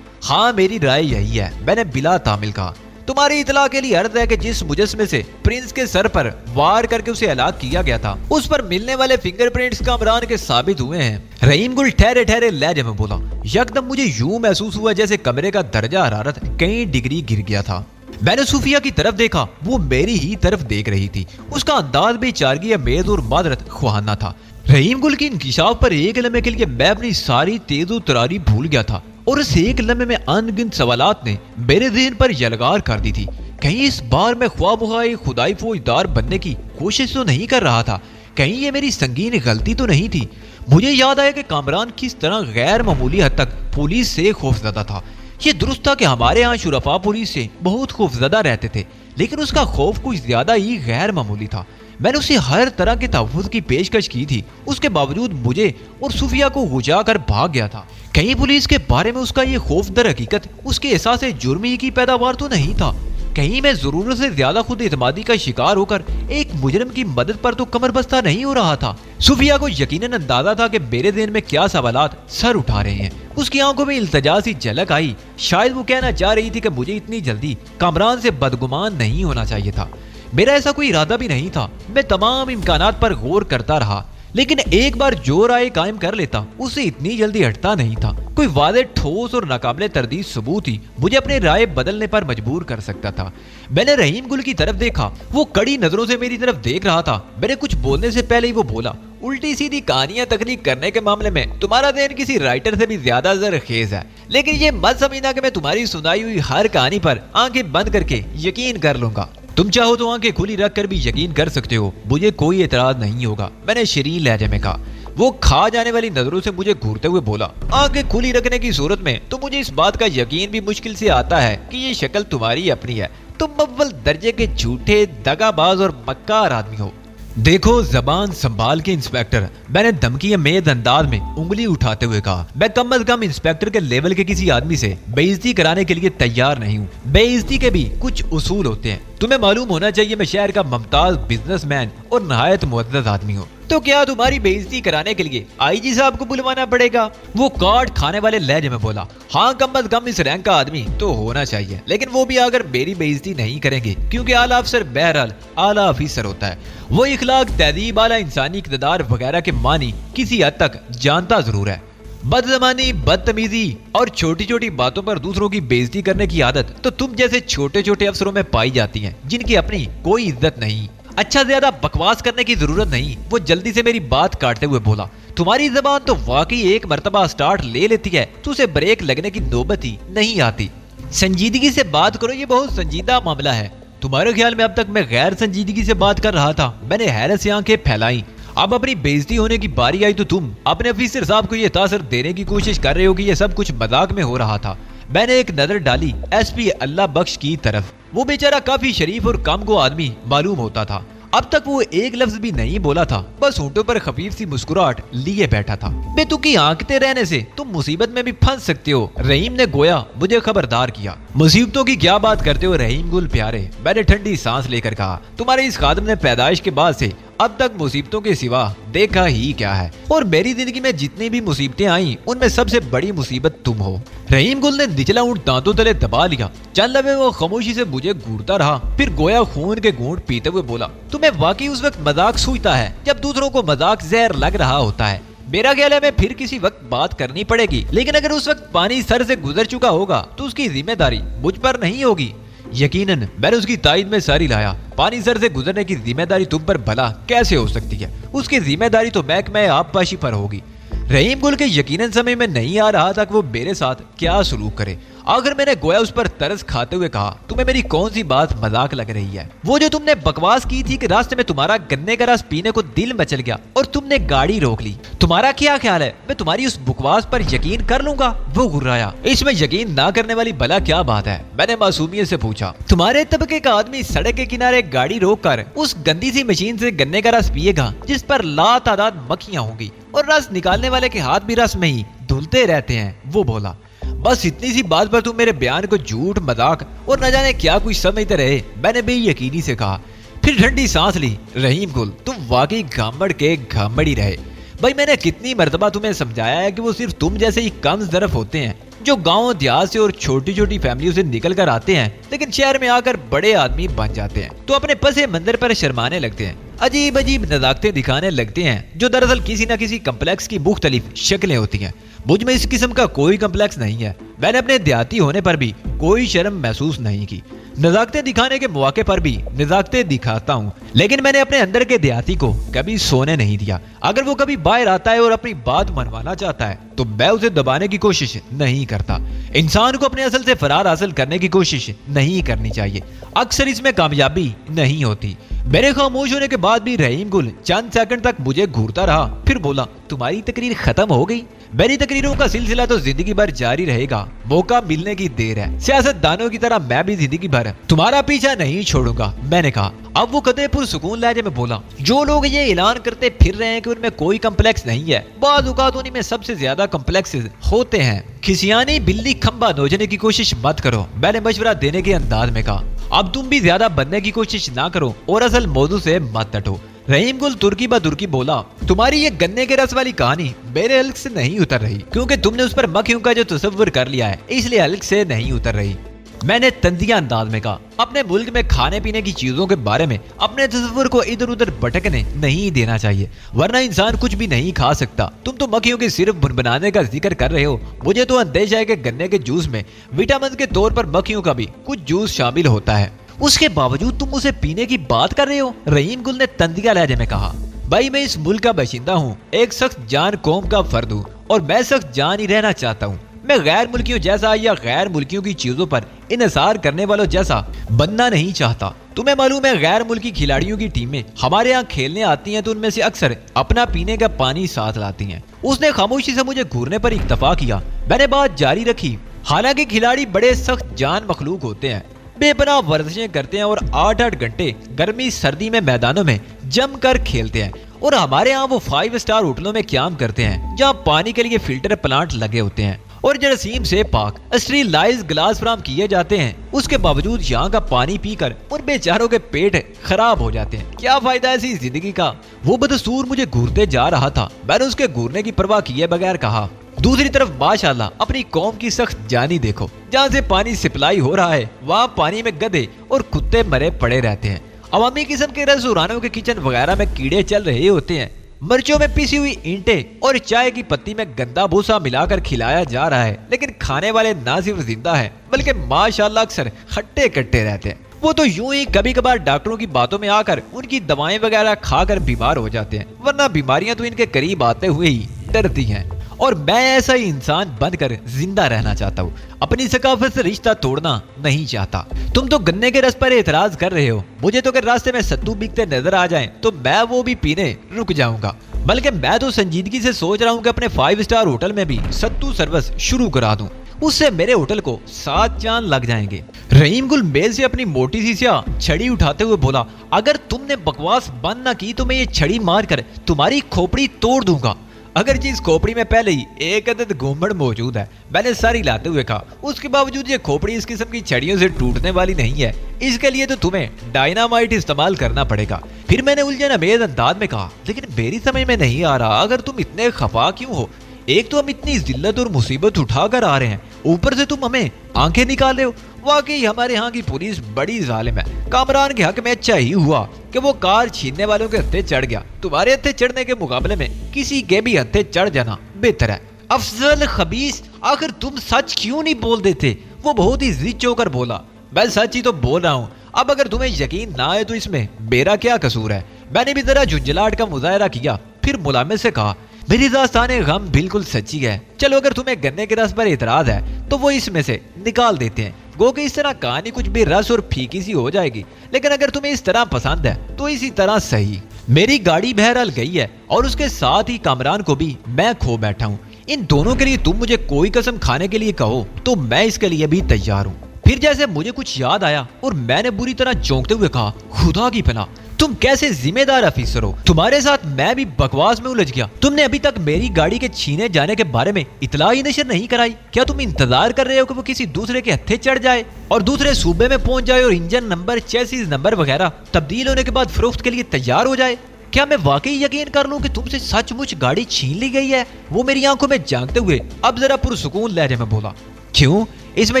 हाँ मेरी राय यही है, मैंने बिला तामिल कहा। तुम्हारी इतला के लिए अर्ज है कि जिस मुजस्मे से प्रिंस के सर पर वार करके उसे हलाक किया गया था, उस पर मिलने वाले फिंगरप्रिंट्स कामरान के साबित हुए हैं। रहीम गुल ठहरे ठहरे लहजे में बोला। यकदम मुझे यूं महसूस हुआ जैसे कमरे का दर्जा हरारत कई डिग्री गिर गया था। मैंने सूफिया की तरफ देखा, वो मेरी ही तरफ देख रही थी। उसका अंदाज बेचारगी अमेज और मादरत ख्वाना था। रहीम गुल की इंकिशाफ पर एक लम्हे के लिए मैं अपनी सारी तेजो तरारी भूल गया था और उस एक लम्हे में अनगिनत सवालात ने मेरे ज़हन पर यलगार कर दी थी। कहीं इस बार मैं ख्वाब खुदाई फौजदार बनने की कोशिश तो नहीं कर रहा था, कहीं ये मेरी संगीन गलती तो नहीं थी। मुझे याद आया कि कामरान किस तरह गैर मामूली हद तक पुलिस से खौफजदा था। ये दुरुस्त था कि हमारे यहाँ शुरफा पुलिस से बहुत खौफजदा रहते थे, लेकिन उसका खौफ कुछ ज्यादा ही गैर मामूली था। मैंने उसे हर तरह के तहफ़्फ़ुज़ की पेशकश की थी, उसके बावजूद मुझे और सूफिया को गुजा कर भाग गया था। कहीं पुलिस के बारे में उसका ये खौफ दर हकीकत उसके एहसास जुर्म ही की पैदावार तो नहीं था। कहीं मैं जरूरत से ज्यादा खुद एतमादी का शिकार होकर एक मुजरिम की मदद पर तो कमर बस्ता नहीं हो रहा था। सूफिया को यकीनन अंदाजा था कि मेरे दिल में क्या सवालात सर उठा रहे हैं। उसकी आंखों में इल्तजा सी झलक आई। शायद वो कहना चाह रही थी कि मुझे इतनी जल्दी कामरान से बदगुमान नहीं होना चाहिए था। मेरा ऐसा कोई इरादा भी नहीं था। मैं तमाम इम्कानात पर गौर करता रहा, लेकिन एक बार जो राय कायम कर लेता उसे इतनी जल्दी हटता नहीं था। कोई वादे ठोस और नाकाबिले तरदीद सबूत ही मुझे अपने राय बदलने पर मजबूर कर सकता था। मैंने रहीम गुल की तरफ देखा, वो कड़ी नजरों से मेरी तरफ देख रहा था। मैंने कुछ बोलने से पहले ही वो बोला, उल्टी सीधी कहानियां तख्लीक करने के मामले में तुम्हारा ज़हन किसी राइटर से भी ज्यादा ज़रखेज़ है, लेकिन ये मत समझना कि मैं तुम्हारी सुनाई हुई हर कहानी पर आंखें बंद करके यकीन कर लूंगा। तुम चाहो तो आंखें खुली रख कर भी यकीन कर सकते हो, मुझे कोई एतराज नहीं होगा, मैंने शरीर लहजे में कहा। वो खा जाने वाली नजरों से मुझे घूरते हुए बोला, आंखें खुली रखने की सूरत में तो मुझे इस बात का यकीन भी मुश्किल से आता है कि ये शक्ल तुम्हारी अपनी है। तुम अव्वल दर्जे के झूठे, दगाबाज और मक्कार आदमी हो। देखो जबान संभाल के इंस्पेक्टर, मैंने धमकी अमेज अंदाज में उंगली उठाते हुए कहा। मैं कम अज कम इंस्पेक्टर के लेवल के किसी आदमी से बेइज्जती कराने के लिए तैयार नहीं हूँ। बेइज्जती के भी कुछ उसूल होते हैं। तुम्हें मालूम होना चाहिए मैं शहर का मुमताज बिजनेसमैन और नहायत मुअद्दद आदमी हूँ। तो क्या तुम्हारी बेइज्जती कराने के लिए आईजी साहब को बुलवाना पड़ेगा? वो काट खाने वाले लहजे में बोला। हाँ, कम अज कम इस रैंक का आदमी तो होना चाहिए, लेकिन वो भी अगर मेरी बेइज्जती नहीं करेंगे, क्योंकि आला अफसर बहरहाल आला अफीसर होता है। वो इखलाक, तहजीब, आला इंसानी इक़्तिदार वगैरह के मानी किसी हद तक जानता जरूर है। बदज़मानी, बदतमीजी और छोटी छोटी बातों पर दूसरों की बेइज्जती करने की आदत तो तुम जैसे छोटे छोटे अफसरों में पाई जाती है, जिनकी अपनी कोई इज्जत नहीं। अच्छा, ज्यादा बकवास करने की जरूरत नहीं, वो जल्दी से मेरी बात काटते हुए बोला। तुम्हारी जबान तो वाकई एक मर्तबा स्टार्ट ले लेती है तो उसे ब्रेक लगने की नौबत ही नहीं आती। संजीदगी से बात करो, ये बहुत संजीदा मामला है। तुम्हारे ख्याल में अब तक मैं गैर संजीदगी से बात कर रहा था? मैंने हैरत से आंखें फैलाई। अब अपनी बेइज्जती होने की बारी आई तो तुम अपने ऑफिसर साहब को ये तासर देने की कोशिश कर रहे हो कि ये सब कुछ मजाक में हो रहा था। मैंने एक नजर डाली एसपी अल्लाह बख्श की तरफ। वो बेचारा काफी शरीफ और कम गो आदमी मालूम होता था। अब तक वो एक लफ्ज भी नहीं बोला था, बस होंठों पर खफीफ सी मुस्कुराहट लिए बैठा था। बेतुकी आंकते रहने से तुम मुसीबत में भी फंस सकते हो, रहीम ने गोया मुझे खबरदार किया। मुसीबतों की क्या बात करते हो रहीम गुल प्यारे, मैंने ठंडी सांस लेकर कहा। तुम्हारे इस खादिम ने पैदाइश के बाद से अब तक मुसीबतों के सिवा देखा ही क्या है, और मेरी जिंदगी में जितनी भी मुसीबतें आई उनमें सबसे बड़ी मुसीबत तुम हो। रहीम गुल ने निचला ऊंट दांतों तले दबा लिया। चंद लम्हे वो खामोशी से मुझे घूरता रहा, फिर गोया खून के घूंट पीते हुए बोला, तुम्हें वाकई उस वक्त मजाक सूझता है जब दूसरों को मजाक जहर लग रहा होता है। मेरा ख्याल है मैं फिर किसी वक्त बात करनी पड़ेगी, लेकिन अगर उस वक्त पानी सर से गुजर चुका होगा तो उसकी जिम्मेदारी मुझ पर नहीं होगी। यकीनन मैंने उसकी तायद में सर हिलाया। पानी सर से गुजरने की जिम्मेदारी तुम पर भला कैसे हो सकती है? उसकी जिम्मेदारी तो महकमे आबपाशी पर होगी। रहीम गुल के यकीनन समय में नहीं आ रहा था कि वो मेरे साथ क्या सलूक करे। आखिर मैंने गोया उस पर तरस खाते हुए कहा, तुम्हें मेरी कौन सी बात मजाक लग रही है? वो जो तुमने बकवास की थी कि रास्ते में तुम्हारा गन्ने का रस पीने को दिल मचल गया और तुमने गाड़ी रोक ली। तुम्हारा क्या ख्याल है मैं तुम्हारी उस बकवास पर यकीन कर लूंगा? वो घुर्राया। इसमें यकीन ना करने वाली भला क्या बात है? मैंने मासूमियत से पूछा। तुम्हारे तबके का आदमी सड़क के किनारे गाड़ी रोक कर उस गंदी सी मशीन से गन्ने का रस पिएगा जिस पर लातादाद मक्खियां होंगी और रस निकालने वाले के हाथ भी रस में ही धुलते रहते हैं, वो बोला। बस इतनी सी बात पर तुम मेरे बयान को झूठ, मजाक और न जाने क्या कुछ समझते रहे, मैंने बेयकीनी से कहा। फिर ठंडी सांस ली। रहीम गुल, तुम वाकई घामड़ के घामड़ ही रहे। भाई मैंने कितनी मर्तबा तुम्हें समझाया है कि वो सिर्फ तुम जैसे ही कम ज़रफ होते हैं, जो गांव देहात से और छोटी छोटी फैमिलियों से निकल कर आते हैं लेकिन शहर में आकर बड़े आदमी बन जाते हैं, तो अपने पसे मंदिर पर शर्माने लगते हैं, अजीब अजीब नजाकतें दिखाने लगते हैं जो दरअसल किसी न किसी कम्प्लेक्स की मुख्तलिफ शक्लें होती हैं। मुझ में इस किस्म का कोई कम्प्लेक्स नहीं है। मैंने अपने देहाती होने पर भी कोई शर्म महसूस नहीं की। नजाकतें दिखाने के मौके पर भी नजाकतें दिखाता हूँ, लेकिन मैंने अपने अंदर के देहाती को कभी सोने नहीं दिया। अगर वो कभी बाहर आता है और अपनी बात मनवाना चाहता है तो मैं उसे दबाने की कोशिश नहीं करता। इंसान को अपने असल से फरार हासिल करने की कोशिश नहीं करनी चाहिए, अक्सर इसमें कामयाबी नहीं होती। मेरे खामोश होने के बाद भी रहीम गुल चंद सेकंड तक मुझे घूरता रहा, फिर बोला, तुम्हारी तकरीर खत्म हो गई? मेरी तकरीरों का सिलसिला तो जिंदगी भर जारी रहेगा, मौका मिलने की देर है। सियासतदानों की तरह मैं भी जिंदगी भर तुम्हारा पीछा नहीं छोड़ूंगा, मैंने कहा। अब वो कदे पुरसुकून लहजे में बोला, जो लोग ये ऐलान करते फिर रहे हैं कि उनमें कोई कम्प्लेक्स नहीं है, बाज़ औक़ात उन्हीं में सबसे ज्यादा कम्प्लेक्सेस होते हैं। खिसियानी बिल्ली खंबा नोचने की कोशिश मत करो, मैंने मशवरा देने के अंदाज में कहा। अब तुम भी ज्यादा बनने की कोशिश ना करो और असल मौजू से मत हटो। रहीम गुल तुर्की ब तुर्की बोला, तुम्हारी ये गन्ने के रस वाली कहानी मेरे हल्क से नहीं उतर रही, क्योंकि तुमने उस पर मक्खियों का जो तसव्वुर कर लिया है इसलिए हल्क से नहीं उतर रही। मैंने तंजिया अंदाज में कहा, अपने मुल्क में खाने पीने की चीजों के बारे में अपने तसव्वुर को इधर उधर भटकने नहीं देना चाहिए, वरना इंसान कुछ भी नहीं खा सकता। तुम तो मक्खियों के सिर्फ बुनबुनाने का जिक्र कर रहे हो, मुझे तो अंदेशा है कि गन्ने के जूस में विटामिन के तौर पर मक्खियों का भी कुछ जूस शामिल होता है, उसके बावजूद तुम उसे पीने की बात कर रहे हो, रहीम गुल ने तंजिया लहजे में कहा। भाई मैं इस मुल्क का बाशिंदा हूँ, एक सख्त जान कौम का फर्द हूँ और मैं सख्त जान ही रहना चाहता हूँ। मैं गैर मुल्कियों जैसा या गैर मुल्कियों की चीजों पर इन्हिसार करने वालों जैसा बनना नहीं चाहता। तुम्हें मालूम है गैर मुल्की खिलाड़ियों की टीमें हमारे यहाँ खेलने आती हैं तो उनमें से अक्सर अपना पीने का पानी साथ लाती हैं। उसने खामोशी से मुझे घूरने पर इक्तफा किया, मैंने बात जारी रखी। हालांकि खिलाड़ी बड़े सख्त जान मखलूक होते हैं, बेपनाह वर्जिशें करते हैं और 8-8 घंटे गर्मी सर्दी में मैदानों में जम कर खेलते हैं, और हमारे यहाँ वो 5 स्टार होटलों में क्याम करते हैं जहाँ पानी के लिए फिल्टर प्लांट लगे होते हैं और जरासीम से पाक स्टरीलाइज गिलास फराम किए जाते हैं। उसके बावजूद यहाँ का पानी पीकर उन बेचारों के पेट खराब हो जाते हैं। क्या फायदा ऐसी जिंदगी का? वो बदसूर मुझे घूरते जा रहा था, मैंने उसके घूरने की परवाह किए बगैर कहा, दूसरी तरफ माशाल्लाह अपनी कौम की सख्त जानी देखो, जहाँ से पानी सप्लाई हो रहा है वहाँ पानी में गधे और कुत्ते मरे पड़े रहते हैं। अवामी किस्म के रेस्तोरानों के किचन वगैरह में कीड़े चल रहे होते हैं। मिर्चों में पिसी हुई ईंटें और चाय की पत्ती में गंदा भूसा मिलाकर खिलाया जा रहा है, लेकिन खाने वाले ना सिर्फ जिंदा है बल्कि माशाल्लाह अक्सर खट्टे कट्टे रहते हैं। वो तो यूं ही कभी कभार डॉक्टरों की बातों में आकर उनकी दवाएं वगैरह खाकर बीमार हो जाते हैं, वरना बीमारियां तो इनके करीब आते हुए ही डरती हैं। और मैं ऐसा ही इंसान बनकर जिंदा रहना चाहता हूँ, अपनी सकाफत से रिश्ता तोड़ना नहीं चाहता। तुम तो गन्ने के रस पर एतराज कर रहे हो, मुझे तो अगर रास्ते में सत्तू बिकते नजर आ जाएं तो मैं वो भी पीने रुक जाऊंगा। बल्कि मैं तो संजीदगी से सोच रहा हूँ कि अपने 5 स्टार होटल में भी सत्तू सर्विस शुरू करा दूं, उससे मेरे होटल को 7 चांद लग जाएंगे। रहीम गुल मेज से अपनी मोटी सी स्याह छड़ी उठाते हुए बोला, अगर तुमने बकवास बंद न की तो मैं ये छड़ी मार कर तुम्हारी खोपड़ी तोड़ दूंगा। अगर जिस खोपड़ी में पहले ही एक अदद घूमड़ मौजूद है, मैंने सारी लाते हुए कहा, उसके बावजूद ये खोपड़ी इस किस्म की छड़ियों से टूटने वाली नहीं है, इसके लिए तो तुम्हें डायनामाइट इस्तेमाल करना पड़ेगा। फिर मैंने उलझन अमेज अंदाज में कहा, लेकिन मेरी समझ में नहीं आ रहा, अगर तुम इतने खफा क्यों हो? एक तो हम इतनी जिल्लत और मुसीबत उठा कर आ रहे हैं, ऊपर से तुम हमें आंखें निकाल रहे हो। वाकई हमारे यहाँ की पुलिस बड़ी जालिम है। कामरान के हक में अच्छा ही हुआ कि वो कार छीनने वालों के हत्थे चढ़ गया, तुम्हारे हत्थे चढ़ने के मुकाबले में किसी के भी हत्थे चढ़ जाना बेहतर है। अफजल खबीस, आखिर तुम सच क्यों नहीं बोल देते? वो बहुत ही जिद होकर बोला, मैं सच ही तो बोल रहा हूँ, अब अगर तुम्हें यकीन ना आए तो इसमें मेरा क्या कसूर है? मैंने भी जरा झुंझलाहट का मुजाहरा किया, फिर मुलामे से कहा, मेरी दास्ताने गम बिल्कुल सच्ची है। चलो अगर तुम्हें गन्ने के रस पर एतराज है तो वो इसमें से निकाल देते हैं, गो कि इस तरह कहानी कुछ भी रस और फीकी सी हो जाएगी। लेकिन अगर तुम्हें इस तरह पसंद है तो इसी तरह सही। मेरी गाड़ी बहरहाल गई है और उसके साथ ही कामरान को भी मैं खो बैठा हूँ। इन दोनों के लिए तुम मुझे कोई कसम खाने के लिए कहो तो मैं इसके लिए भी तैयार हूँ। फिर जैसे मुझे कुछ याद आया और मैंने बुरी तरह चौंकते हुए कहा, खुदा की पनाह, तुम कैसे जिम्मेदार अफीसर हो? तुम्हारे साथ मैं भी बकवास में उलझ गया। तुमने अभी तक मेरी गाड़ी के छीने जाने के बारे में इतला ही नशर नहीं कराई। क्या तुम इंतजार कर रहे हो कि वो किसी दूसरे के हत्थे चढ़ जाए और दूसरे सूबे में पहुंच जाए और इंजन नंबर, चेसिस नंबर वगैरह तब्दील होने के बाद फरोख्त के लिए तैयार हो जाए? क्या मैं वाकई यकीन कर लूं कि तुमसे सचमुच गाड़ी छीन ली गई है? वो मेरी आंखों में झांकते हुए अब जरा पुरसुकून लहजे में बोला, क्यों? इसमें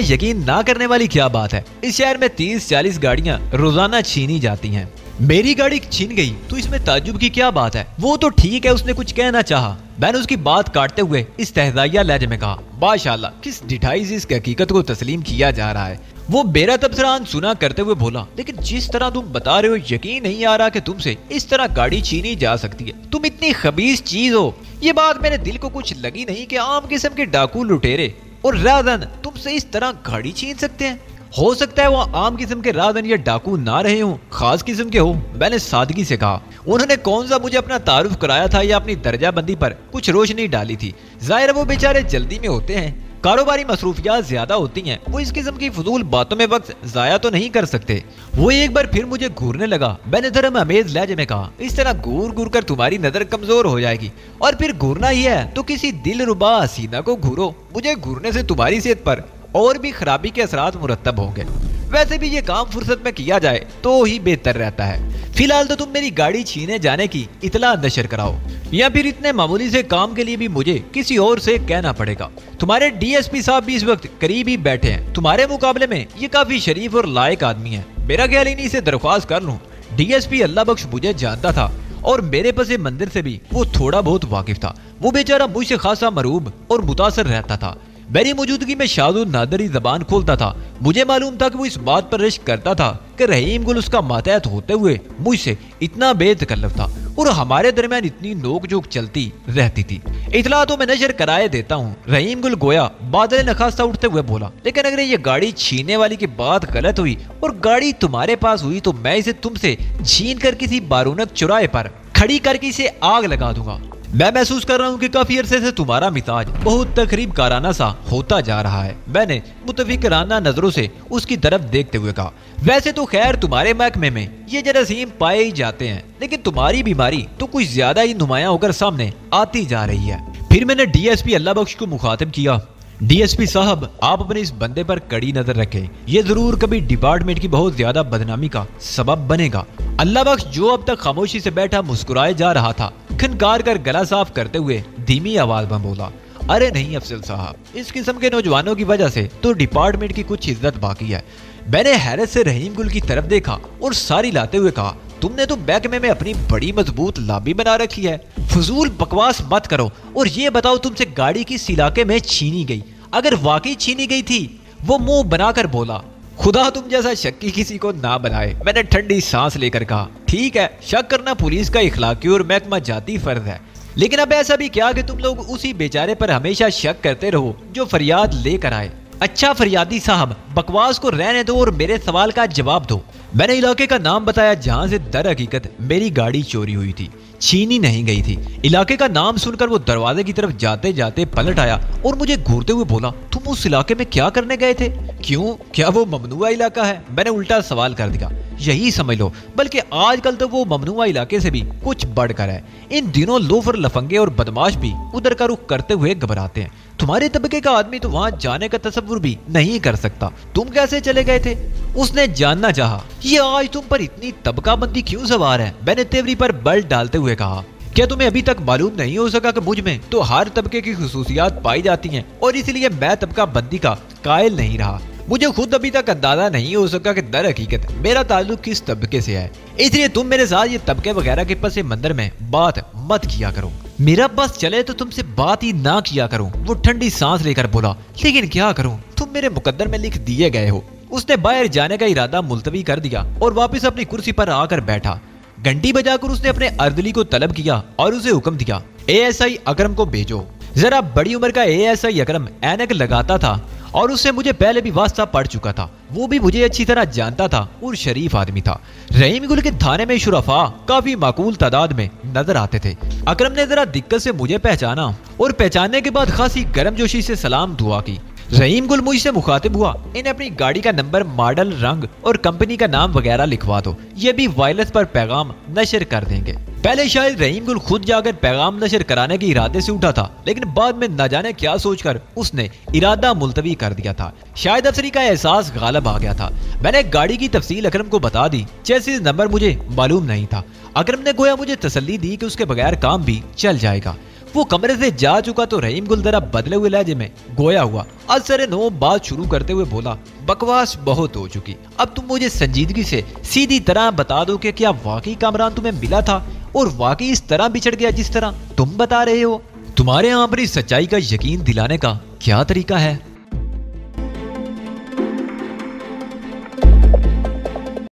यकीन ना करने वाली क्या बात है? इस शहर में 30-40 गाड़ियां रोजाना छीनी जाती हैं। मेरी गाड़ी छीन गई तो इसमें ताज्जुब की क्या बात है? वो तो ठीक है, उसने कुछ कहना चाहा। मैंने उसकी बात काटते हुए इस्तेहज़ाइया लहजे में कहा, माशाल्लाह, किस ढिठाई से इस हकीकत को तस्लीम किया जा रहा है। वो मेरा तबसरा सुना करते हुए बोला, लेकिन जिस तरह तुम बता रहे हो यकीन नहीं आ रहा कि तुमसे इस तरह गाड़ी छीनी जा सकती है। तुम इतनी खबीस चीज हो। ये बात मेरे दिल को कुछ लगी नहीं कि आम किस्म के डाकू लुटेरे और राजन तुमसे इस तरह गाड़ी छीन सकते हैं। हो सकता है वो आम किस्म के राजन या डाकू ना रहे हो, खास किस्म के हो। मैंने सादगी से कहा। उन्होंने कौन सा मुझे अपना तारुफ कराया था या अपनी दर्जाबंदी पर कुछ रोशनी डाली थी। जाहिर है वो बेचारे जल्दी में होते हैं, कारोबारी मसरूफियात ज्यादा होती हैं, वो इस किस्म की फजूल बातों में वक्त जाया तो नहीं कर सकते। वो एक बार फिर मुझे घूरने लगा। मैंने धर्म अमेज लहजे में कहा, इस तरह घूर घूर कर तुम्हारी नजर कमजोर हो जाएगी, और फिर घूरना ही है तो किसी दिल रुबा हसीना को घूरो। मुझे घूरने से तुम्हारी सेहत पर और भी खराबी के असरात मुरत्तब होंगे। वैसे भी ये काम फुर्सत में किया जाए तो ही बेहतर रहता है। फिलहाल तो तुम मेरी गाड़ी छीने जाने की इतला नशर कराओ, या फिर इतने मामूली से काम के लिए भी मुझे किसी और से कहना पड़ेगा। तुम्हारे डीएसपी साहब भी इस वक्त करीब ही बैठे हैं। तुम्हारे मुकाबले में ये काफी शरीफ और लायक आदमी है। मेरा ख्याल इन्हीं से दरख्वास्त कर लूं। डीएसपी अल्लाह बख्श मुझे जानता था और मेरे पसे मंदिर से भी वो थोड़ा बहुत वाकिफ था। वो बेचारा मुझसे खासा मरूब और मुतासर रहता था। मेरी मौजूदगी में शादुल नादरी जबान खोलता था। मुझे मालूम था कि वो इस बात पर रिश्क करता था कि रहीम गुल उसका मातहत होते हुए मुझसे इतना बेतकल्लफ था और हमारे दरमियान इतनी नोकझोंक चलती रहती थी। इतला तो मैं नशर कराए देता हूँ। रहीम गुल गोया बादल नखास्ता उठते हुए बोला, लेकिन अगर ये गाड़ी छीनने वाली की बात गलत हुई और गाड़ी तुम्हारे पास हुई तो मैं इसे तुमसे छीन कर किसी बारूनक चौराहे पर खड़ी करके इसे आग लगा दूंगा। मैं महसूस कर रहा हूँ कि काफी अरसे से तुम्हारा मिजाज बहुत तकरीब काराना सा होता जा रहा है। मैंने मुतफिकराना नजरों से उसकी तरफ देखते हुए कहा, वैसे तो खैर तुम्हारे महकमे में ये जरासीम पाए ही जाते हैं, लेकिन तुम्हारी बीमारी तो कुछ ज्यादा ही नुमाया होकर सामने आती जा रही है। फिर मैंने डीएसपी अल्लाह बख्श को मुखातिब किया, डीएसपी साहब, आप अपने इस बंदे पर कड़ी नजर रखें। ये जरूर कभी डिपार्टमेंट की बहुत ज्यादा बदनामी का सबब बनेगा। अल्लाह बख्श जो अब तक खामोशी से बैठा मुस्कुराए जा रहा था, खनकार कर गला साफ करते हुए धीमी आवाज में बोला, अरे नहीं अफजल साहब, इस किस्म के नौजवानों की वजह से तो डिपार्टमेंट की कुछ इज्जत बाकी है। मैंने हैरत से रहीम गुल की तरफ देखा और सारी लाते हुए कहा, तुमने तो महकमे में अपनी बड़ी मजबूत लाबी बना रखी है। फजूल बकवास मत करो और ये बताओ तुमसे गाड़ी किस इलाके में छीनी गई? अगर वाकई छीनी गई थी, वो मुंह बनाकर बोला, खुदा तुम जैसा शक्की किसी को ना बनाए। मैंने ठंडी सांस लेकर कहा, ठीक है, शक करना पुलिस का इखलाकी और महकमा जाती फर्ज है, लेकिन अब ऐसा भी क्या कि तुम लोग उसी बेचारे पर हमेशा शक करते रहो जो फरियाद लेकर आए। अच्छा फरियादी साहब, बकवास को रहने दो और मेरे सवाल का जवाब दो। मैंने इलाके का नाम बताया जहाँ से दर हकीकत मेरी गाड़ी चोरी हुई थी, छीनी नहीं गई थी। इलाके का नाम सुनकर वो दरवाजे की तरफ जाते जाते पलट आया और मुझे घूरते हुए बोला, तुम उस इलाके में क्या करने गए थे? क्यों, क्या वो ममनुआ इलाका है? मैंने उल्टा सवाल कर दिया। यही समझ लो, बल्कि आजकल तो वो ममनुआ इलाके से भी कुछ बढ़कर है। इन दिनों लोफर, लफंगे और बदमाश भी उधर का रुख करते हुए घबराते हैं। तुम्हारे तबके का आदमी तो वहां जाने का तसव्वुर भी नहीं कर सकता। तुम कैसे चले गए थे? उसने जानना चाहा। ये आज तुम पर इतनी तबकाबंदी क्यों सवार है? मैंने तेवरी पर बल डालते हुए कहा, क्या तुम्हें अभी तक मालूम नहीं हो सका कि मुझ में तो हर तबके की खुसूसियात पाई जाती हैं और इसलिए मैं तबका बंदी का कायल नहीं रहा। मुझे खुद अभी तक अंदाजा नहीं हो सका कि दर हकीकत मेरा ताल्लुक किस तबके से है, इसलिए तुम मेरे साथ ये तबके वगैरह के पसे मंजर में बात मत किया करो। मेरा बस चले तो तुमसे बात ही ना किया करूं। वो ठंडी सांस लेकर बोला, लेकिन क्या करूं, तुम मेरे मुकद्दर में लिख दिए गए हो। उसने बाहर जाने का इरादा मुलतवी कर दिया और वापस अपनी कुर्सी पर आकर बैठा। घंटी बजाकर उसने अपने अर्दली को तलब किया और उसे हुक्म दिया, एएसआई अकरम को भेजो। जरा बड़ी उम्र का एएसआई अकरम ऐनक लगाता था और उससे मुझे पहले भी वास्ता पड़ चुका था। वो भी मुझे अच्छी तरह जानता था और शरीफ आदमी था। रहीम गुल के थाने में शुरफा काफी माकूल तादाद में नजर आते थे। अकरम ने जरा दिक्कत से मुझे पहचाना और पहचानने के बाद खासी गर्मजोशी से सलाम दुआ की। रहीम गुल मुझसे मुखातिब हुआ, इन्हें अपनी गाड़ी का नंबर, मॉडल, रंग और कंपनी का नाम वगैरह लिखवा दो। ये भी वायरलेस पर पैगाम नशर कर देंगे। पहले शायद रहीम गुल खुद जाकर पैगाम नशर कराने के इरादे से उठा था, लेकिन बाद में न जाने क्या सोचकर उसने इरादा मुलतवी कर दिया था। शायद अफसरी का एहसास गालब आ गया था। मैंने गाड़ी की तफसील अकरम को बता दी। चेसिस नंबर मुझे मालूम नहीं था। अकरम ने गोया मुझे तसल्ली दी कि उसके बगैर काम भी चल जाएगा। वो कमरे से जा चुका तो रहीम गुल जरा बदले हुए लहजे में गोया हुआ असर नो बात शुरू करते हुए बोला, बकवास बहुत हो चुकी, अब तुम मुझे संजीदगी से सीधी तरह बता दो कि क्या वाकई कामरान तुम्हें मिला था और वाकई इस तरह बिछड़ गया जिस तरह तुम बता रहे हो? तुम्हारे यहाँ पर इस सच्चाई का यकीन दिलाने का क्या तरीका है?